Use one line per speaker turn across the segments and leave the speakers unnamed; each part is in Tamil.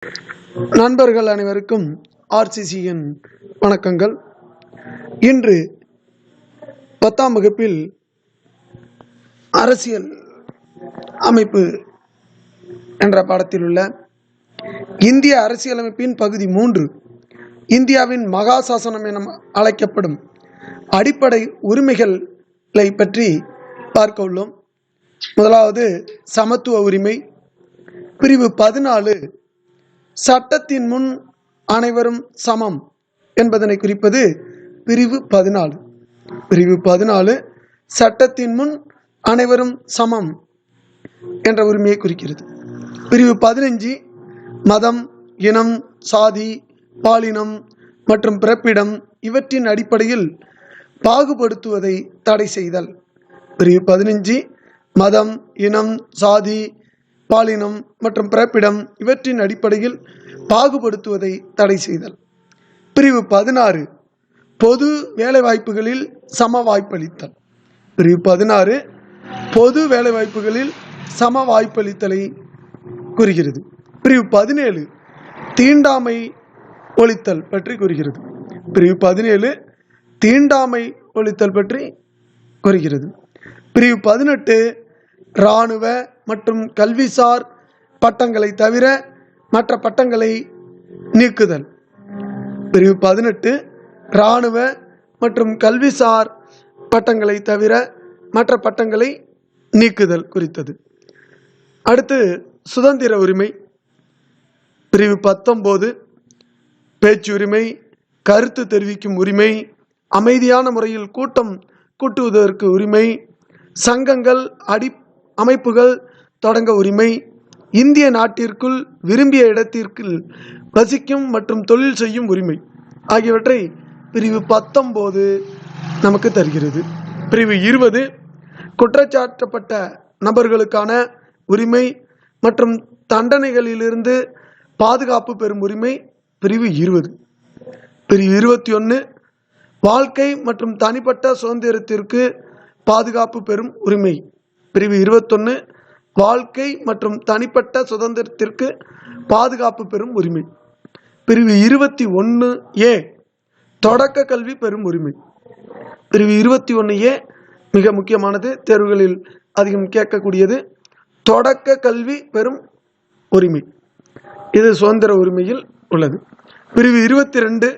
நண்பர்கள் அனைவருக்கும் ஆர்சிசியின் வணக்கங்கள். இன்று 10ஆம் வகுப்பில் அரசியல் அமைப்பு என்ற பாடத்தில் உள்ள இந்திய அரசியலமைப்பின் பகுதி 3 இந்தியாவின் மகா சாசனம் என அழைக்கப்படும் அடிப்படை உரிமைகளை பற்றி பார்க்க உள்ளோம். முதலாவது சமத்துவ உரிமை. பிரிவு 14 சட்டத்தின் முன் அனைவரும் சமம் என்பதனை குறிப்பது பிரிவு 14. பிரிவு 14 சட்டத்தின் முன் அனைவரும் சமம் என்ற உரிமையை குறிக்கிறது. பிரிவு 15 மதம், இனம், சாதி, பாலினம் மற்றும் பிறப்பிடம் இவற்றின் அடிப்படையில் பாகுபடுத்துவதை தடை செய்தல். பிரிவு 15 மதம், இனம், சாதி, பாலினம் மற்றும் பிறப்பிடம் இவற்றின் அடிப்படையில் பாகுபடுத்துவதை தடை செய்தல். பிரிவு 16 பொது வேலைவாய்ப்புகளில் சம வாய்ப்பளித்தல். பிரிவு 16 பொது வேலைவாய்ப்புகளில் சம வாய்ப்பளித்தலை கூறுகிறது. பிரிவு 17 தீண்டாமை ஒழித்தல் பற்றி கூறுகிறது. பிரிவு 17 தீண்டாமை ஒழித்தல் பற்றி கூறுகிறது. பிரிவு 18 இராணுவ மற்றும் கல்விசார் பட்டங்களை தவிர மற்ற பட்டங்களை நீக்குதல். பிரிவு 18 இராணுவ மற்றும் கல்விசார் பட்டங்களை தவிர மற்ற பட்டங்களை நீக்குதல் குறித்தது. அடுத்து சுதந்திர உரிமை. பிரிவு 19 பேச்சுரிமை, கருத்து தெரிவிக்கும் உரிமை, அமைதியான முறையில் கூட்டம் கூட்டுவதற்கு உரிமை, சங்கங்கள் அமைப்புகள் தொடங்க உரிமை, இந்திய நாட்டிற்குள் விரும்பிய இடத்திற்கு வசிக்கும் மற்றும் தொழில் செய்யும் உரிமை ஆகியவற்றை பிரிவு 19 நமக்கு தருகிறது. பிரிவு 20 குற்றச்சாட்டப்பட்ட நபர்களுக்கான உரிமை மற்றும் தண்டனைகளிலிருந்து பாதுகாப்பு பெறும் உரிமை பிரிவு 20. பிரிவு 21 வாழ்க்கை மற்றும் தனிப்பட்ட சுதந்திரத்திற்கு பாதுகாப்பு பெறும் உரிமை பிரிவு 21 வாழ்க்கை மற்றும் தனிப்பட்ட சுதந்திரத்திற்கு பாதுகாப்பு பெறும் உரிமை. பிரிவு 21A தொடக்க கல்வி பெறும் உரிமை. பிரிவு 21A மிக முக்கியமானது, தேர்வுகளில் அதிகம் கேட்கக்கூடியது. தொடக்க கல்வி பெறும் உரிமை இது சுதந்திர உரிமையில் உள்ளது. பிரிவு 22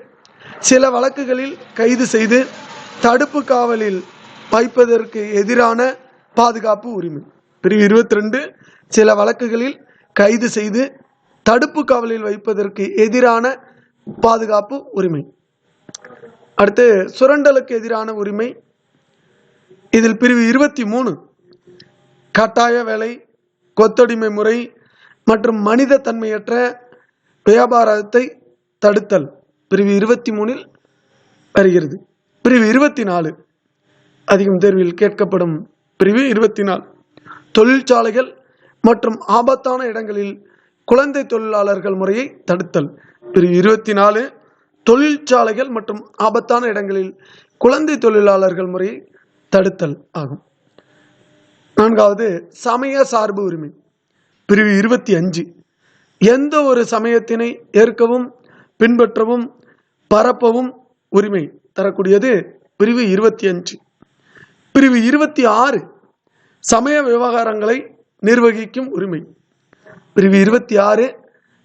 சில வழக்குகளில் கைது செய்து தடுப்பு காவலில் வைப்பதற்கு எதிரான பாதுகாப்பு உரிமை. பிரிவு 22 சில வழக்குகளில் கைது செய்து தடுப்பு காவலில் வைப்பதற்கு எதிரான பாதுகாப்பு உரிமை. அடுத்து சுரண்டலுக்கு எதிரான உரிமை. இதில் பிரிவு 23 கட்டாய வேலை, கொத்தடிமை முறை மற்றும் மனித தன்மையற்ற வியாபாரத்தை தடுத்தல் பிரிவு 23 வருகிறது. பிரிவு 24 அதிகம் தேர்வில் கேட்கப்படும் பிரிவு 24 தொழிற்சாலைகள் மற்றும் ஆபத்தான இடங்களில் குழந்தை தொழிலாளர்கள் முறையை தடுத்தல். பிரிவு 24 தொழிற்சாலைகள் மற்றும் ஆபத்தான இடங்களில் குழந்தை தொழிலாளர்கள் முறையை தடுத்தல் ஆகும். 4வது சமய சார்பு உரிமை. பிரிவு 25 எந்த ஒரு சமயத்தினை ஏற்கவும் பின்பற்றவும் பரப்பவும் உரிமை தரக்கூடியது பிரிவு 25. பிரிவு 26 சமய விவகாரங்களை நிர்வகிக்கும் உரிமை. பிரிவு 26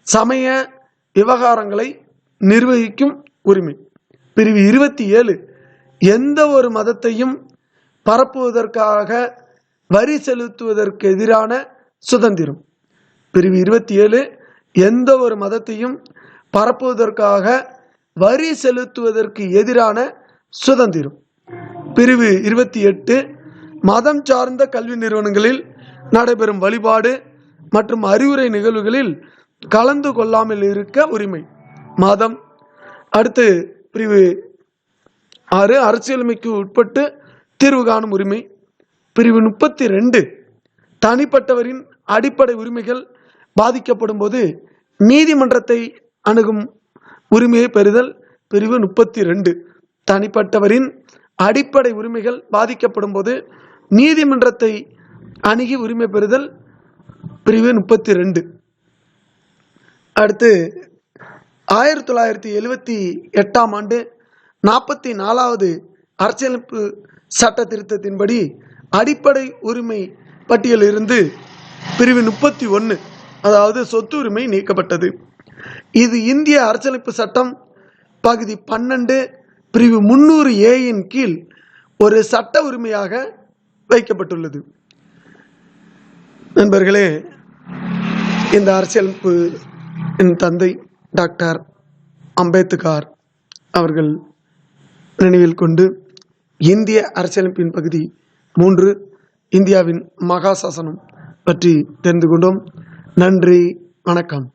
சமய விவகாரங்களை நிர்வகிக்கும் உரிமை. பிரிவு 27 எந்த ஒரு மதத்தையும் பரப்புவதற்காக வரி செலுத்துவதற்கு எதிரான சுதந்திரம். பிரிவு 27 எந்த ஒரு மதத்தையும் பரப்புவதற்காக வரி செலுத்துவதற்கு எதிரான சுதந்திரம். பிரிவு 28 மதம் சார்ந்த கல்வி நிறுவனங்களில் நடைபெறும் வழிபாடு மற்றும் அறிவுரை நிகழ்வுகளில் கலந்து கொள்ளாமல் இருக்க உரிமை. மதம். அடுத்து பிரிவு 6 அரசியலமைப்பு உட்பட்டு தீர்வு காணும் உரிமை. பிரிவு 32 தனிப்பட்டவரின் அடிப்படை உரிமைகள் பாதிக்கப்படும் போது நீதிமன்றத்தை அணுகும் உரிமையை பெறுதல் பிரிவு 32 தனிப்பட்டவரின் அடிப்படை உரிமைகள் பாதிக்கப்படும் போது நீதிமன்றத்தை அணுகி உரிமை பெறுதல் பிரிவு 32. அடுத்து 1978ஆம் ஆண்டு 44வது அரசியலமைப்பு சட்ட திருத்தத்தின்படி அடிப்படை உரிமை பட்டியலிருந்து பிரிவு 31, அதாவது சொத்து உரிமை நீக்கப்பட்டது. இது இந்திய அரசியலமைப்பு சட்டம் பகுதி 12 பிரிவு 300A கீழ் ஒரு சட்ட உரிமையாக வைக்கப்பட்டுள்ளது. நண்பர்களே, இந்த அரசியலமைப்பு என் தந்தை டாக்டர் அம்பேத்கர் அவர்கள் நினைவில் கொண்டு இந்திய அரசியலமைப்பின் பகுதி 3 இந்தியாவின் மகா சாசனம் பற்றி தெரிந்து கொண்டோம். நன்றி, வணக்கம்.